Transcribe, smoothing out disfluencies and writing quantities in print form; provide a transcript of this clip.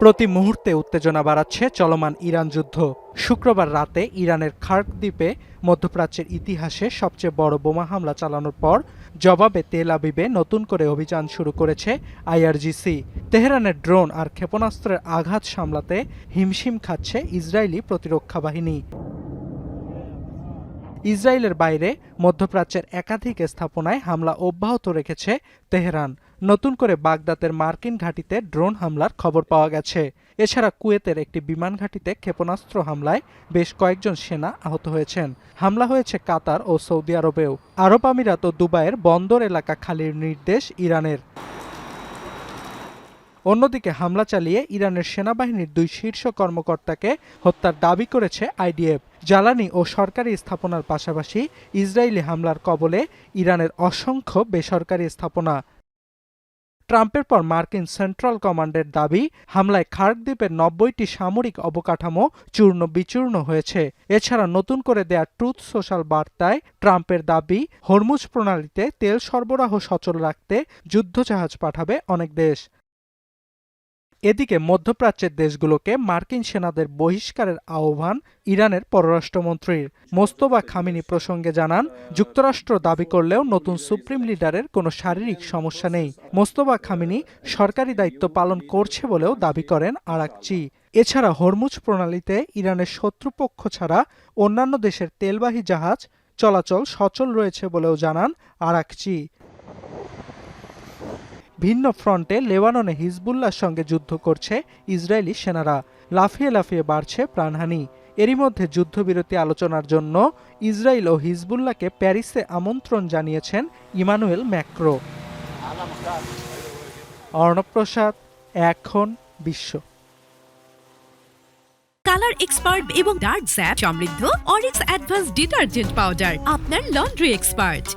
প্রতি মুহূর্তে উত্তেজনা বাড়াচ্ছে চলমান ইরান যুদ্ধ। শুক্রবার রাতে ইরানের খার্ক দ্বীপে মধ্যপ্রাচ্যের ইতিহাসে সবচেয়ে বড় বোমা হামলা চালানোর পর জবাবে তেল আবিবে নতুন করে অভিযান শুরু করেছে আইআরজিসি। তেহরানের ড্রোন আর ক্ষেপণাস্ত্রের আঘাত সামলাতে হিমশিম খাচ্ছে ইসরায়েলি প্রতিরক্ষা বাহিনী। ইসরায়েলের বাইরে মধ্যপ্রাচ্যের একাধিক স্থাপনায় হামলা অব্যাহত রেখেছে তেহরান। নতুন করে বাগদাদের মার্কিন ঘাঁটিতে ড্রোন হামলার খবর পাওয়া গেছে। এছাড়া কুয়েতের একটি বিমান ঘাঁটিতে ক্ষেপণাস্ত্র হামলায় বেশ কয়েকজন সেনা আহত হয়েছেন। হামলা হয়েছে কাতার ও সৌদি আরবেও। আরব আমিরাত ও দুবাইয়ের বন্দর এলাকা খালির নির্দেশ ইরানের। অন্যদিকে হামলা চালিয়ে ইরানের সেনাবাহিনীর 2 শীর্ষ কর্মকর্তাকে হত্যার দাবি করেছে আইডিএফ। জ্বালানি ও সরকারি স্থাপনার পাশাপাশি ইসরায়েলি হামলার কবলে ইরানের অসংখ্য বেসরকারি স্থাপনা। ট্রাম্পের পর মার্কিন সেন্ট্রাল কমান্ডের দাবি, হামলায় খার্ক দ্বীপের 90টি সামরিক অবকাঠামো চূর্ণ বিচূর্ণ হয়েছে। এছাড়া নতুন করে দেয়া ট্রুথ সোশ্যাল বার্তায় ট্রাম্পের দাবি, হরমুজ প্রণালীতে তেল সরবরাহ সচল রাখতে যুদ্ধজাহাজ পাঠাবে অনেক দেশ। এদিকে মধ্যপ্রাচ্যের দেশগুলোকে মার্কিন সেনাদের বহিষ্কারের আহ্বান ইরানের পররাষ্ট্রমন্ত্রীর। মোস্তফা খামেনি প্রসঙ্গে জানান, যুক্তরাষ্ট্র দাবি করলেও নতুন সুপ্রিম লিডারের কোনো শারীরিক সমস্যা নেই। মোস্তফা খামেনি সরকারি দায়িত্ব পালন করছে বলেও দাবি করেন আরাকচি। এছাড়া হরমুজ প্রণালীতে ইরানের শত্রুপক্ষ ছাড়া অন্যান্য দেশের তেলবাহী জাহাজ চলাচল সচল রয়েছে বলেও জানান আরাকচি। ভিন্ন ফ্রন্টে লেবাননে হিজবুল্লাহর সঙ্গে যুদ্ধ করছে ইসরায়েলি সেনারা। লাফিয়ে লাফিয়ে বাড়ছে প্রাণহানি। এরই মধ্যে যুদ্ধবিরতি আলোচনার জন্য ইসরায়েল ও হিজবুল্লাহকে প্যারিসে আমন্ত্রণ জানিয়েছেন ইমানুয়েল ম্যাক্রো। অর্ণব প্রসাদ, এখন বিশ্ব। কালার এক্সপার্ট এবং ডার্ক জ্যাপ সমৃদ্ধ অরিক্স অ্যাডভান্স ডিটারজেন্ট পাউডার আপনার লন্ড্রি এক্সপার্ট।